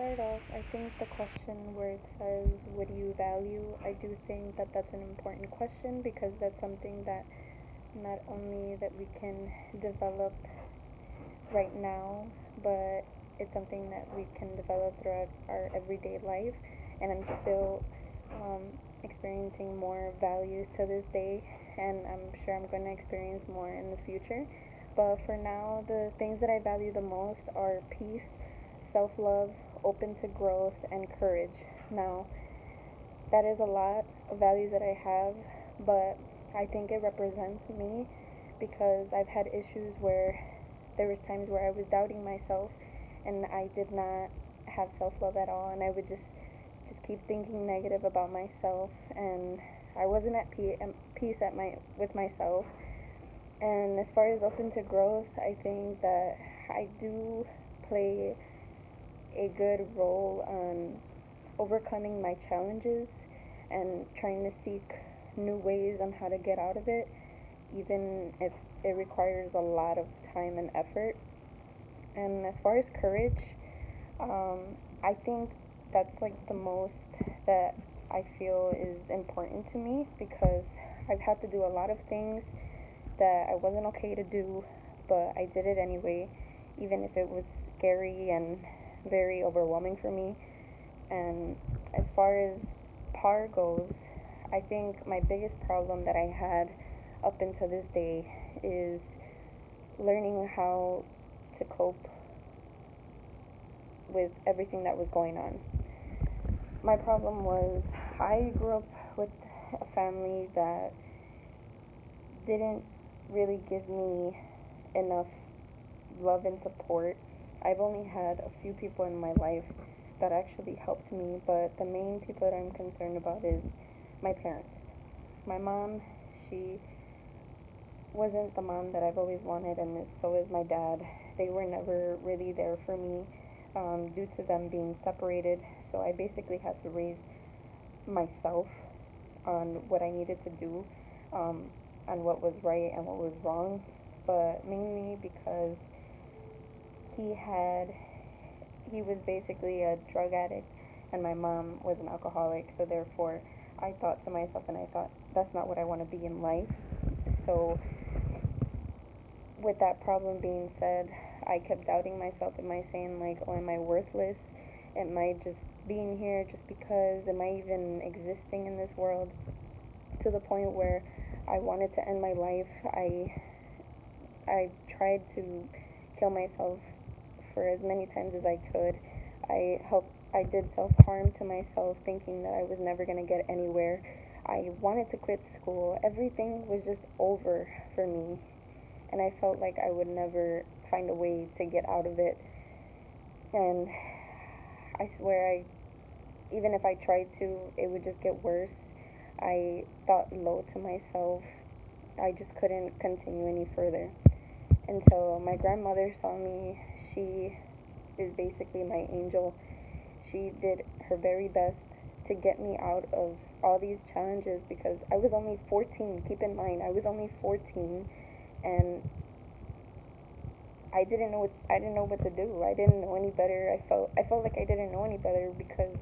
start off, I think the question where it says, what do you value? I do think that that's an important question because that's something that not only that we can develop right now, but it's something that we can develop throughout our everyday life. And I'm still um, experiencing more values to this day, and I'm sure I'm going to experience more in the future. But for now, the things that I value the most are peace, self love, open to growth, and courage. Now, that is a lot of values that I have, but I think it represents me because I've had issues where there was times where I was doubting myself and I did not have self love at all, and I would just keep thinking negative about myself, and I wasn't at peace at my with myself. And as far as open to growth, I think that I do play a good role on overcoming my challenges and trying to seek new ways on how to get out of it, even if it requires a lot of time and effort. And as far as courage, I think that's like the most that I feel is important to me because I've had to do a lot of things that I wasn't okay to do, but I did it anyway, even if it was scary and very overwhelming for me. And as far as par goes, I think my biggest problem that I had up until this day is learning how to cope with everything that was going on. My problem was I grew up with a family that didn't really give me enough love and support. I've only had a few people in my life that actually helped me, but the main people that I'm concerned about is my parents. My mom, she wasn't the mom that I've always wanted, and so is my dad. They were never really there for me due to them being separated, so I basically had to raise myself on what I needed to do, on what was right and what was wrong, but mainly because he had he was basically a drug addict and my mom was an alcoholic, so therefore I thought to myself and I thought that's not what I want to be in life. So with that problem being said, I kept doubting myself. Am I saying like, oh, am I worthless? Am I just being here just because? Am I even existing in this world? To the point where I wanted to end my life. I tried to kill myself for as many times as I could. I did self-harm to myself thinking that I was never going to get anywhere. I wanted to quit school. Everything was just over for me, and I felt like I would never find a way to get out of it. And I swear even if I tried to, it would just get worse. I thought low to myself. I just couldn't continue any further until my grandmother saw me. She is basically my angel. She did her very best to get me out of all these challenges because I was only 14. Keep in mind, I was only 14, and I didn't know what to do. I didn't know any better. I felt like I didn't know any better because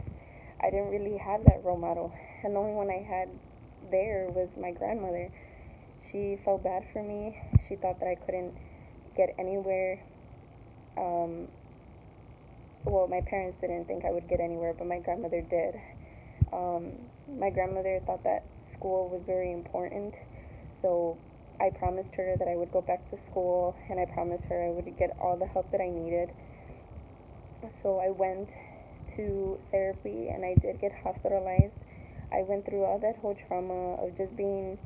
I didn't really have that role model. And the only one I had there was my grandmother. She felt bad for me. She thought that I couldn't get anywhere. Um, well, my parents didn't think I would get anywhere, but my grandmother did. Um, my grandmother thought that school was very important, so I promised her that I would go back to school, and I promised her I would get all the help that I needed. So I went to therapy, and I did get hospitalized. I went through all that whole trauma of just being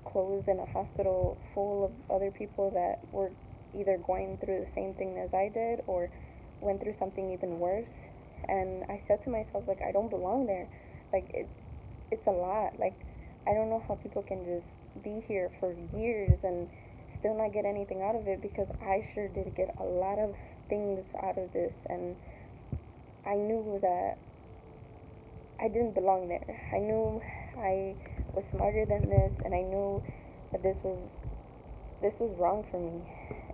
closed in a hospital full of other people that were either going through the same thing as I did or went through something even worse. And I said to myself, like, I don't belong there. Like, it's a lot. Like, I don't know how people can just be here for years and still not get anything out of it, because I sure did get a lot of things out of this, and I knew that I didn't belong there. I knew I was smarter than this, and I knew that this was wrong for me.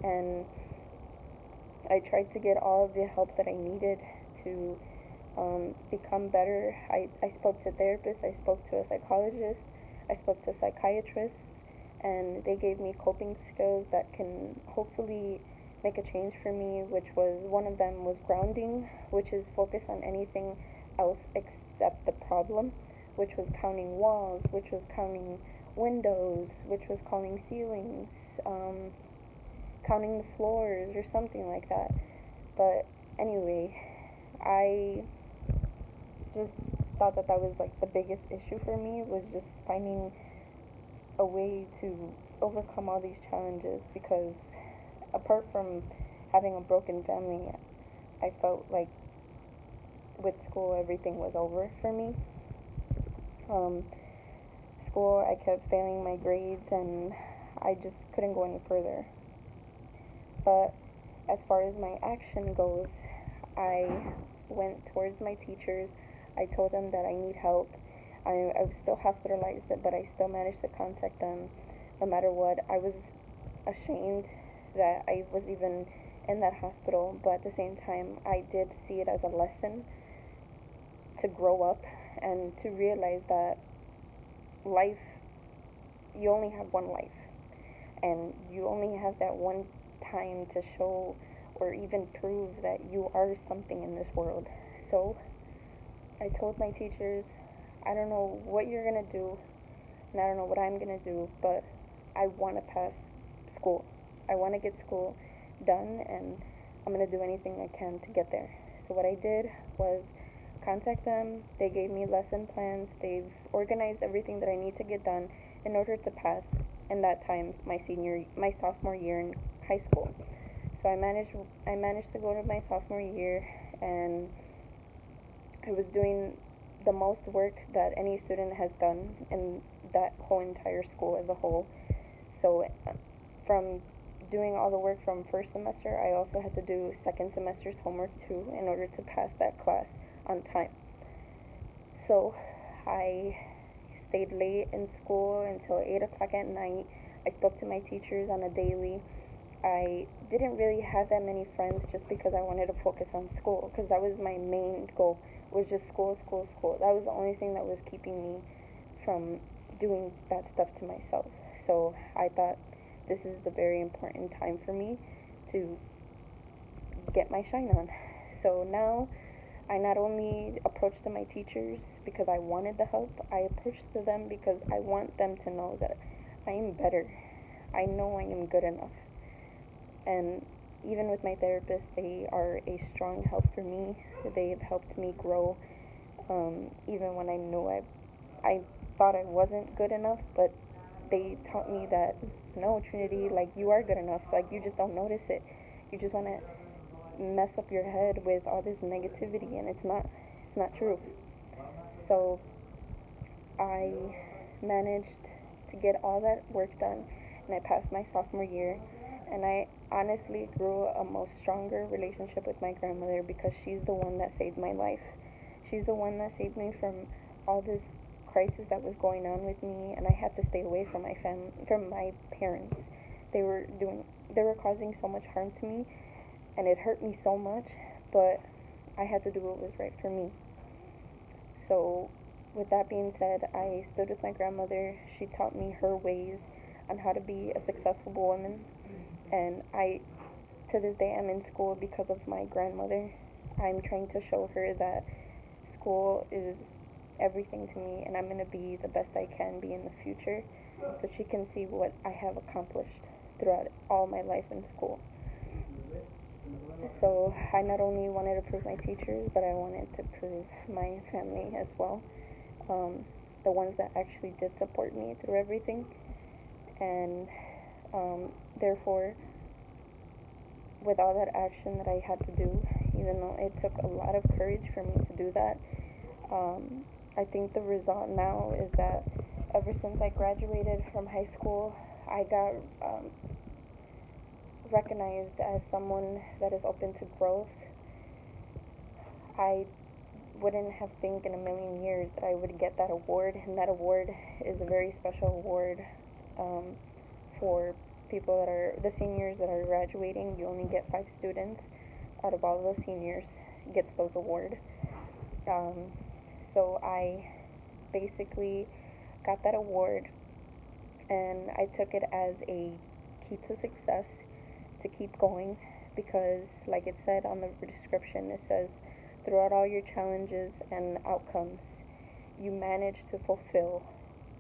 And I tried to get all of the help that I needed to become better. I spoke to therapists, I spoke to a psychologist, I spoke to psychiatrists, and they gave me coping skills that can hopefully make a change for me, which was one of them was grounding, which is focus on anything else except the problem, which was counting walls, which was counting windows, which was counting ceilings, counting the floors or something like that. But anyway, I just thought that that was like the biggest issue for me, was just finding a way to overcome all these challenges, because apart from having a broken family, I felt like with school everything was over for me. Um, School, I kept failing my grades and I just couldn't go any further. But as far as my action goes, I went towards my teachers. I told them that I need help. I was still hospitalized, but I still managed to contact them no matter what. I was ashamed that I was even in that hospital, but at the same time, I did see it as a lesson to grow up and to realize that life, you only have one life, and you only have that one time to show or even prove that you are something in this world. So I told my teachers, I don't know what you're gonna do, and I don't know what I'm gonna do, but I want to pass school. I want to get school done, and I'm gonna do anything I can to get there. So what I did was contact them. They gave me lesson plans. They've organized everything that I need to get done in order to pass in that time my sophomore year in high school. So I managed to go to my sophomore year, and I was doing the most work that any student has done in that whole entire school as a whole. So from doing all the work from first semester, I also had to do second semester's homework too in order to pass that class on time. So I stayed late in school until 8 o'clock at night. I spoke to my teachers on a daily. I didn't really have that many friends just because I wanted to focus on school, because that was my main goal, was just school, school, school. That was the only thing that was keeping me from doing bad stuff to myself. So I thought this is the very important time for me to get my shine on. So now I not only approached to my teachers because I wanted the help, I approached to them because I want them to know that I am better. I know I am good enough. And even with my therapist, they are a strong help for me. They have helped me grow, even when I knew I thought I wasn't good enough, but they taught me that, no, Trinity, like, you are good enough. Like, you just don't notice it. You just want to mess up your head with all this negativity, and it's not true. So I managed to get all that work done, and I passed my sophomore year, and I honestly grew a most stronger relationship with my grandmother, because she's the one that saved my life. She's the one that saved me from all this crisis that was going on with me, and I had to stay away from my parents. They were causing so much harm to me, and it hurt me so much, but I had to do what was right for me. So with that being said, I stood with my grandmother. She taught me her ways on how to be a successful woman, and I, to this day, am in school because of my grandmother. I'm trying to show her that school is everything to me, and I'm going to be the best I can be in the future, so she can see what I have accomplished throughout all my life in school. So I not only wanted to prove my teachers, but I wanted to prove my family as well, the ones that actually did support me through everything. And therefore, with all that action that I had to do, even though it took a lot of courage for me to do that, I think the result now is that ever since I graduated from high school, I got recognized as someone that is open to growth. I wouldn't have think in a million years that I would get that award, and that award is a very special award for people that are the seniors that are graduating. You only get 5 students out of all the seniors. gets those awards. Um, so I basically got that award, and I took it as a key to success, to keep going, because like it said on the description, it says throughout all your challenges and outcomes, you managed to fulfill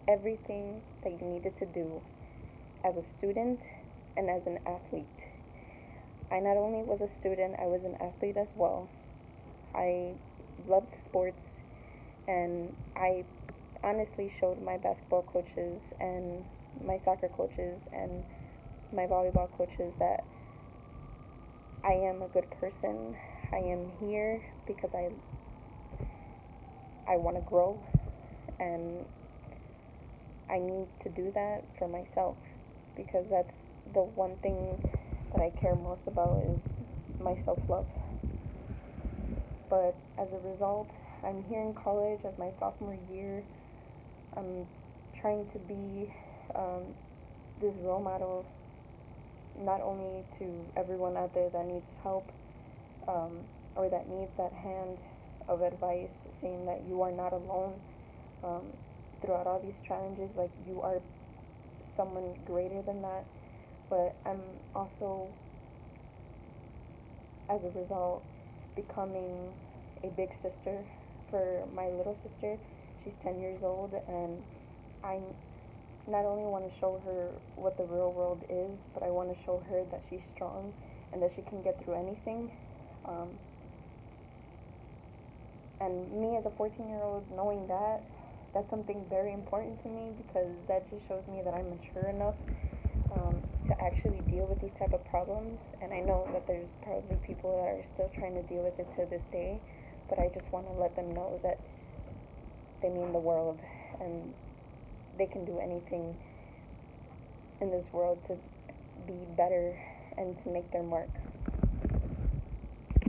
everything that you needed to do as a student and as an athlete. I not only was a student, I was an athlete as well. I loved sports, and I honestly showed my basketball coaches and my soccer coaches and my volleyball coaches that I am a good person. I am here because I want to grow, and I need to do that for myself, because that's the one thing that I care most about is my self-love. But as a result, I'm here in college as my sophomore year. I'm trying to be this role model, not only to everyone out there that needs help, or that needs that hand of advice saying that you are not alone, um, throughout all these challenges. Like, you are someone greater than that. But I'm also, as a result, becoming a big sister for my little sister. She's 10 years old, and I not only want to show her what the real world is, but I want to show her that she's strong and that she can get through anything. Um, and me as a 14-year-old, knowing that, that's something very important to me, because that just shows me that I'm mature enough to actually deal with these type of problems. And I know that there's probably people that are still trying to deal with it to this day, but I just want to let them know that they mean the world, and they can do anything in this world to be better and to make their mark.